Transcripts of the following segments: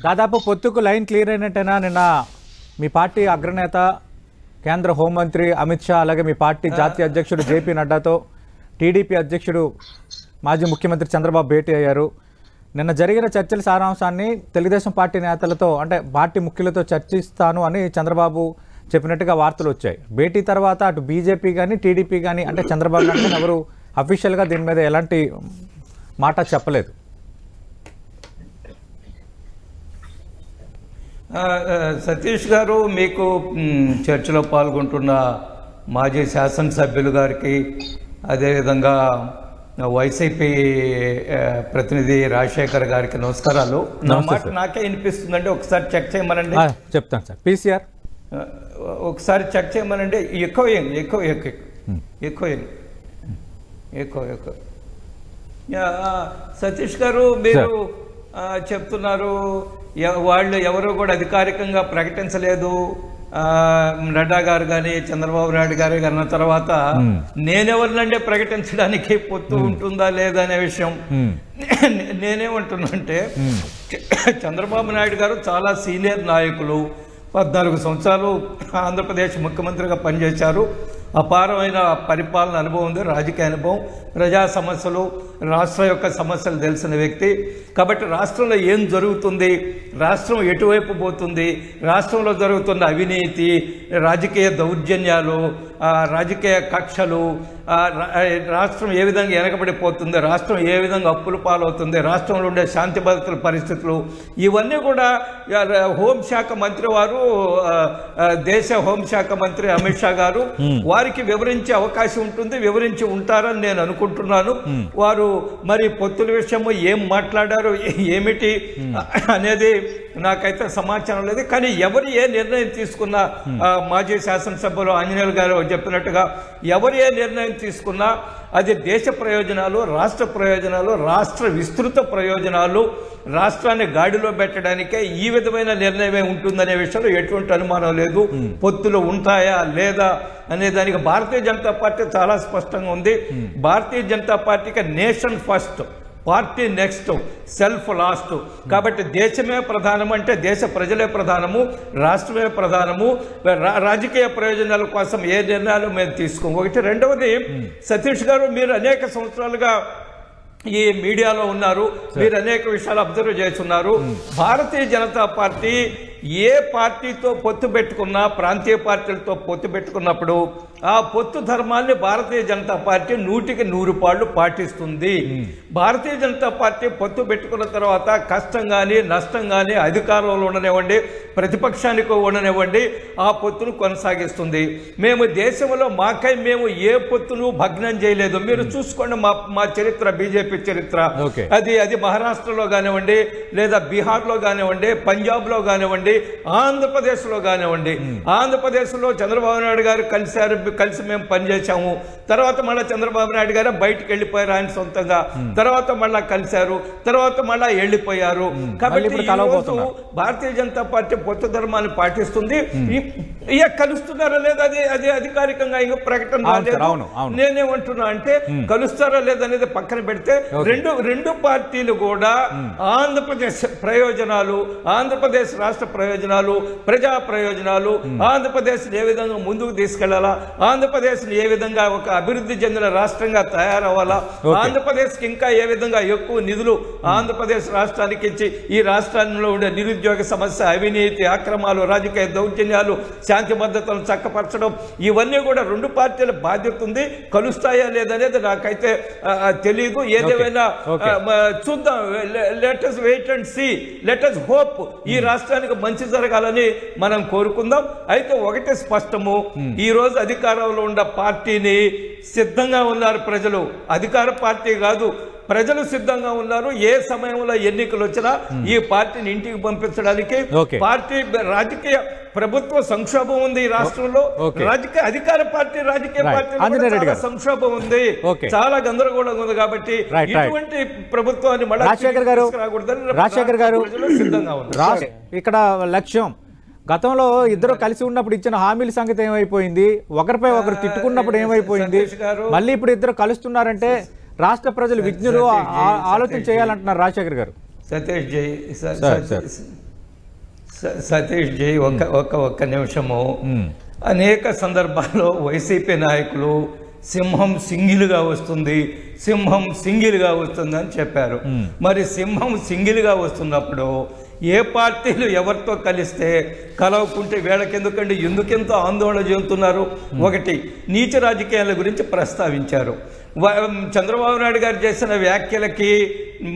దాదాపు పొత్తుకు line clear అయినట్టేనా? నిన్న మీ పార్టీ అగ్రనేత కేంద్ర హోంమంత్రి అమిత్ షా అలాగే మీ పార్టీ జాతీయ అధ్యక్షుడు జేపీ నడ్డాతో టీడీపీ అధ్యక్షుడు మాజీ ముఖ్యమంత్రి చంద్రబాబు భేటీ అయ్యారు. నిన్న జరిగిన చర్చల సారాంశాన్ని తెలుగుదేశం పార్టీ నేతలతో అంటే పార్టీ ముఖ్యులతో చర్చిస్తాను అని చంద్రబాబు చెప్పినట్టుగా వార్తలు వచ్చాయి. భేటీ తర్వాత అటు బీజేపీ కానీ టీడీపీ కానీ అంటే చంద్రబాబు నాయుడు కానీ ఎవరు అఫీషియల్గా దీని మీద ఎలాంటి మాట చెప్పలేదు. సతీష్ గారు, మీకు చర్చలో పాల్గొంటున్న మాజీ శాసనసభ్యులు గారికి అదేవిధంగా వైసీపీ ప్రతినిధి రాజశేఖర్ గారికి నమస్కారాలు. నా మాట నాకే వినిపిస్తుందండి, ఒకసారి చెక్ చేయమనండి. చెప్తాను సార్. పీసీఆర్ ఒకసారి చెక్ చేయమనండి. ఎక్కువ సతీష్ గారు, మీరు చెప్తున్నారు వాళ్ళు ఎవరు కూడా అధికారికంగా ప్రకటించలేదు, నడ్డా గారు కానీ చంద్రబాబు నాయుడు గారు అన్న తర్వాత నేనెవరినంటే ప్రకటించడానికి పొత్తు ఉంటుందా లేదా అనే విషయం నేనేమంటున్నా అంటే, చంద్రబాబు నాయుడు గారు చాలా సీనియర్ నాయకులు, 14 సంవత్సరాలు ఆంధ్రప్రదేశ్ ముఖ్యమంత్రిగా పనిచేశారు. అపారమైన పరిపాలన అనుభవం ఉంది, రాజకీయ అనుభవం, ప్రజా సమస్యలు, రాష్ట్ర యొక్క సమస్యలు తెలిసిన వ్యక్తి. కాబట్టి రాష్ట్రంలో ఏం జరుగుతుంది, రాష్ట్రం ఎటువైపు పోతుంది, రాష్ట్రంలో జరుగుతున్న అవినీతి, రాజకీయ దౌర్జన్యాలు, రాజకీయ కక్షలు, రాష్ట్రం ఏ విధంగా వెనకబడిపోతుంది, రాష్ట్రం ఏ విధంగా అప్పుల పాలవుతుంది, రాష్ట్రంలో ఉండే శాంతి భద్రతల పరిస్థితులు, ఇవన్నీ కూడా హోంశాఖ మంత్రి వారు, దేశ హోంశాఖ మంత్రి అమిత్ షా గారు వారికి వివరించే అవకాశం ఉంటుంది, వివరించి ఉంటారని నేను అనుకుంటున్నాను. వారు మరి పొత్తుల విషయము ఏం మాట్లాడారు ఏమిటి అనేది నాకైతే సమాచారం లేదు. కానీ ఎవరు ఏ నిర్ణయం తీసుకున్నా, మాజీ శాసనసభ్యులు ఆంజనేయులు గారు చెప్పినట్టుగా ఎవరు ఏ నిర్ణయం తీసుకున్నా అది దేశ ప్రయోజనాలు, రాష్ట్ర ప్రయోజనాలు, రాష్ట్ర విస్తృత ప్రయోజనాలు, రాష్ట్రాన్ని గాడిలో పెట్టడానికే ఈ విధమైన నిర్ణయమే ఉంటుందనే విషయంలో ఎటువంటి అనుమానం లేదు. పొత్తులు ఉంటాయా లేదా అనే దానికి భారతీయ జనతా పార్టీ చాలా స్పష్టంగా ఉంది. భారతీయ జనతా పార్టీకి nation first, party next, self last. కాబట్టి దేశమే ప్రధానము అంటే దేశ ప్రజలే ప్రధానము, రాష్ట్రమే ప్రధానము. రాజకీయ ప్రయోజనాల కోసం ఏ నిర్ణయాలు మేము తీసుకోము. ఒకటి. రెండవది, సతీష్ గారు, మీరు అనేక సంవత్సరాలుగా ఈ మీడియాలో ఉన్నారు, మీరు అనేక విషయాలు అబ్జర్వ్ చేస్తున్నారు. భారతీయ జనతా పార్టీ ఏ పార్టీతో పొత్తు పెట్టుకున్నా, ప్రాంతీయ పార్టీలతో పొత్తు పెట్టుకున్నప్పుడు ఆ పొత్తు ధర్మాన్ని భారతీయ జనతా పార్టీ 100కి 100 పాళ్ళు పాటిస్తుంది. భారతీయ జనతా పార్టీ పొత్తు పెట్టుకున్న తర్వాత కష్టం కానీ నష్టం కానీ అధికారంలో ఉండనివ్వండి, ప్రతిపక్షానికి ఉండనివ్వండి, ఆ పొత్తును కొనసాగిస్తుంది. మేము దేశంలో మాకై మేము ఏ పొత్తును భగ్నం చేయలేదు. మీరు చూసుకోండి మా చరిత్ర, బీజేపీ చరిత్ర. అది మహారాష్ట్రలో కానివ్వండి, లేదా బీహార్లో కానివ్వండి, పంజాబ్లో కానివ్వండి, ఆంధ్రప్రదేశ్లో కానివ్వండి. ఆంధ్రప్రదేశ్లో చంద్రబాబు నాయుడు గారు కలిసి మేము పనిచేసాము. తర్వాత మళ్ళీ చంద్రబాబు నాయుడు గారు బయటకు వెళ్ళిపోయారు ఆయన సొంతంగా, తర్వాత మళ్ళా కలిశారు, తర్వాత మళ్ళా వెళ్ళిపోయారు. కాబట్టి భారతీయ జనతా పార్టీ పొత్తు ధర్మాన్ని పాటిస్తుంది. ఇక కలుస్తున్నారా లేదా అది అధికారికంగా ఇంకా ప్రకటన రాలేదు. నేనేమంటున్నా అంటే, కలుస్తారా లేదనేది పక్కన పెడితే రెండు పార్టీలు కూడా ఆంధ్రప్రదేశ్ ప్రయోజనాలు, ఆంధ్రప్రదేశ్ రాష్ట్ర ప్రయోజనాలు, ప్రజా ప్రయోజనాలు, ఆంధ్రప్రదేశ్ ఏ విధంగా ముందుకు తీసుకెళ్లాలా, ఆంధ్రప్రదేశ్ ఏ విధంగా ఒక అభివృద్ధి చెందిన రాష్ట్రంగా తయారవ్వాలా, ఆంధ్రప్రదేశ్ కి ఇంకా ఏ విధంగా ఎక్కువ నిధులు ఆంధ్రప్రదేశ్ రాష్ట్రానికి ఇచ్చి ఈ రాష్ట్రంలో ఉండే నిరుద్యోగ సమస్య, అవినీతి, అక్రమాలు, రాజకీయ దౌర్జన్యాలు, శాంతి భద్రతలను చక్కపరచడం, ఇవన్నీ కూడా రెండు పార్టీల బాధ్యత ఉంది. కలుస్తాయా లేదనేది నాకైతే తెలియదు. ఏదేమైనా చూద్దాం. Let us wait and see, let us hope. ఈ రాష్ట్రానికి మంచి జరగాలని మనం కోరుకుందాం. అయితే ఒకటే స్పష్టము, ఈ రోజు అధికారంలో ఉన్న పార్టీని సిద్ధంగా ఉన్నారు ప్రజలు. అధికార పార్టీ కాదు, ప్రజలు సిద్ధంగా ఉన్నారు. ఏ సమయంలో ఎన్నికలు వచ్చినా ఈ పార్టీని ఇంటికి పంపించడానికి. పార్టీ రాజకీయ ప్రభుత్వ సంక్షోభం ఉంది ఈ రాష్ట్రంలో. రాజకీయ అధికార పార్టీ, రాజకీయ పార్టీ సంక్షోభం ఉంది, చాలా గందరగోళంగా ఉంది. కాబట్టి ఇటువంటి ప్రభుత్వాన్ని మళ్ళీ రాజశేఖర్ గారు సిద్ధంగా ఉన్నారు. ఇక్కడ లక్ష్యం, గతంలో ఇద్దరు కలిసి ఉన్నప్పుడు ఇచ్చిన హామీల సంగతి ఏమైపోయింది, ఒకరిపై ఒకరు తిట్టుకున్నప్పుడు ఏమైపోయింది, మళ్ళీ ఇప్పుడు ఇద్దరు కలుస్తున్నారంటే రాష్ట్ర ప్రజలు విజ్ఞులు ఆలోచన చేయాలంటున్నారు రాజశేఖర్ గారు. సతీష్ జై సతీష్ జీ ఒక్క నిమిషము. అనేక సందర్భాల్లో వైసీపీ నాయకులు సింహం సింగిల్గా వస్తుంది, సింహం సింగిల్గా వస్తుంది అని చెప్పారు. మరి సింహం సింగిల్గా వస్తున్నప్పుడు ఏ పార్టీలు ఎవరితో కలిస్తే కలవకుంటే వీళ్ళకెందుకండి, ఎందుకెంతో ఆందోళన చెందుతున్నారు? ఒకటి, నీచ రాజకీయాల గురించి ప్రస్తావించారు. చంద్రబాబు నాయుడు గారు చేసిన వ్యాఖ్యలకి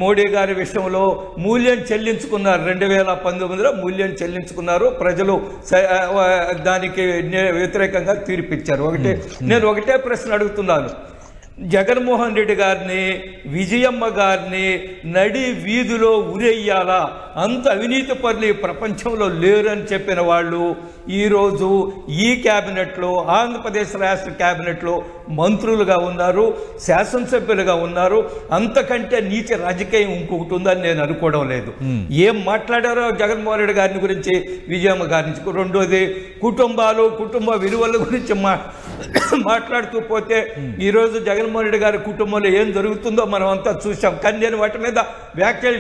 మోడీ గారి విషయంలో మూల్యం చెల్లించుకున్నారు. 2019లో మూల్యం చెల్లించుకున్నారు. ప్రజలు దానికి వ్యతిరేకంగా తీర్పిచ్చారు. నేను ఒకటే ప్రశ్న అడుగుతున్నాను. జగన్మోహన్ రెడ్డి గారిని, విజయమ్మ గారిని నడి వీధిలో ఉరేయ్యాలా, అంత అవినీతి పనులు ప్రపంచంలో లేరని చెప్పిన వాళ్ళు ఈరోజు ఈ క్యాబినెట్లో, ఆంధ్రప్రదేశ్ రాష్ట్ర క్యాబినెట్లో మంత్రులుగా ఉన్నారు, శాసనసభ్యులుగా ఉన్నారు. అంతకంటే నీచ రాజకీయం ఇంకొకటి ఉందని నేను అనుకోవడం లేదు. ఏం మాట్లాడారో జగన్మోహన్ రెడ్డి గారిని గురించి, విజయమ్మ గారి నుంచి. రెండోది, కుటుంబ విలువల గురించి మాట్లాడుతూ పోతే ఈరోజు జగన్మోహన్ రెడ్డి గారి కుటుంబంలో ఏం జరుగుతుందో మనం అంతా చూసాం. కానీ నేను వాటి మీద వ్యాఖ్యలు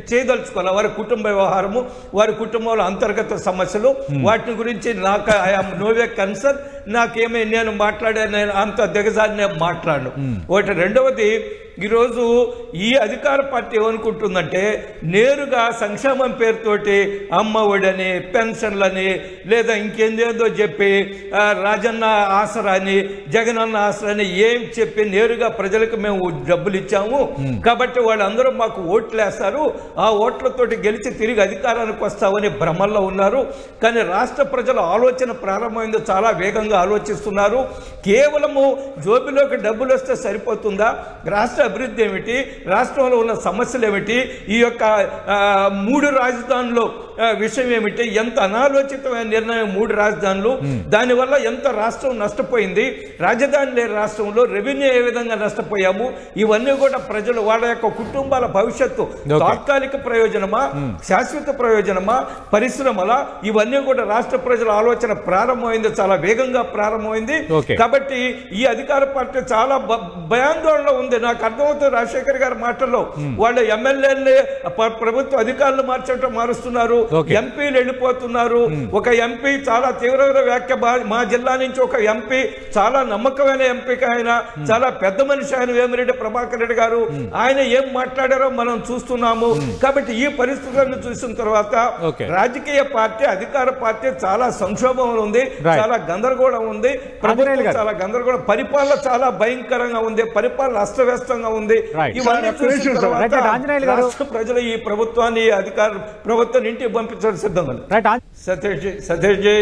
చేయదలుచుకోవాలి. వారి కుటుంబ వ్యవహారము, వారి కుటుంబంలో అంతర్గత సమస్యలు, వాటి గురించి నాకు ఐఎమ్ నో వే కన్సర్న్. నాకేమీ నేను నేను అంత దిగజారి నేను మాట్లాడను. ఒకటి. రెండవది, ఈరోజు ఈ అధికార పార్టీ ఏమనుకుంటుందంటే నేరుగా సంక్షేమం పేరుతోటి అమ్మ ఒడని, పెన్షన్లని, లేదా ఇంకేందేదో చెప్పి రాజన్న ఆసరాని, జగనన్న ఆసరాని ఏం చెప్పి నేరుగా ప్రజలకు మేము డబ్బులు ఇచ్చాము కాబట్టి వాళ్ళందరూ మాకు ఓట్లు వేస్తారు, ఆ ఓట్లతోటి గెలిచి తిరిగి అధికారానికి వస్తామని భ్రమల్లో ఉన్నారు. కానీ రాష్ట్ర ప్రజల ఆలోచన ప్రారంభమైందో చాలా వేగంగా ఆలోచిస్తున్నారు. కేవలము జోబిలోకి డబ్బులు వస్తే సరిపోతుందా? రాష్ట్ర అభివృద్ధి ఏమిటి, రాష్ట్రంలో ఉన్న సమస్యలు ఏమిటి, ఈ యొక్క 3 రాజధానుల విషయం ఏమిటి, ఎంత అనాలోచితమైన నిర్ణయం 3 రాజధానులు, దానివల్ల ఎంత రాష్ట్రం నష్టపోయింది, రాజధాని లేని రాష్ట్రంలో రెవెన్యూ ఏ విధంగా నష్టపోయాము, ఇవన్నీ కూడా ప్రజలు వాళ్ళ యొక్క కుటుంబాల భవిష్యత్తు తాత్కాలిక ప్రయోజనమా, శాశ్వత ప్రయోజనమా, పరిశ్రమల, ఇవన్నీ కూడా రాష్ట్ర ప్రజల ఆలోచన ప్రారంభమైంది, చాలా వేగంగా ప్రారంభమైంది. కాబట్టి ఈ అధికార పార్టీ చాలా భయాందోళన ఉంది. నాకు అర్థమవుతుంది రాజశేఖర్ గారి మాటల్లో. వాళ్ళ ఎమ్మెల్యేలని ప్రభుత్వ అధికారులు మారుస్తున్నారు, ఎంపీలు వెళ్ళిపోతున్నారు. ఒక ఎంపీ చాలా తీవ్రమైన వ్యాఖ్య, మా జిల్లా నుంచి ఒక ఎంపీ, చాలా నమ్మకమైన ఎంపీ, ఆయన చాలా పెద్ద మనిషి, ఆయన వేమిరెడ్డి ప్రభాకర్ రెడ్డి గారు, ఆయన ఏం మాట్లాడారో మనం చూస్తున్నాము. కాబట్టి ఈ పరిస్థితులను చూసిన తర్వాత రాజకీయ పార్టీ, అధికార పార్టీ చాలా సంక్షోభంలో ఉంది, చాలా గందరగోళం ఉంది, ప్రభుత్వం చాలా గందరగోళం, పరిపాలన చాలా భయంకరంగా ఉంది, పరిపాలన అస్తవ్యస్తంగా ఉంది. ఇవన్నీ చూసిన తర్వాత రాష్ట్ర ప్రజలు ఈ ప్రభుత్వాన్ని, అధికార ప్రభుత్వాన్ని ఇంటికి పంపించడం సిద్ధంగా. సతీష్ జీ,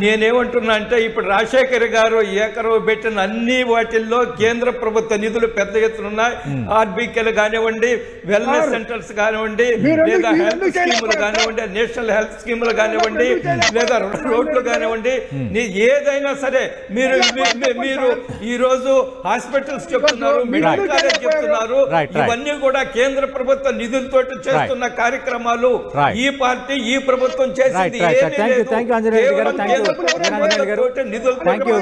నేనేమంటున్నా అంటే ఇప్పుడు రాజశేఖర్ గారు ఏకరవ పెట్టిన అన్ని వాటిల్లో కేంద్ర ప్రభుత్వ నిధులు పెద్ద ఎత్తున ఉన్నాయి. ఆర్బీకేలు కానివ్వండి, వెల్నెస్ సెంటర్స్ కానివ్వండి, లేదా హెల్త్ స్కీములు కానివ్వండి, నేషనల్ హెల్త్ స్కీములు కానివ్వండి, లేదా రోడ్లు కానివ్వండి, ఏదైనా సరే మీరు ఈ రోజు హాస్పిటల్స్ చెప్తున్నారు, మెడికల్ కాలేజ్ చెప్తున్నారు, ఇవన్నీ కూడా కేంద్ర ప్రభుత్వ నిధులతో చేస్తున్న కార్యక్రమాలు. ఈ పార్టీ, ఈ ప్రభుత్వం చేసింది ఏమీ లేదు. Thank you.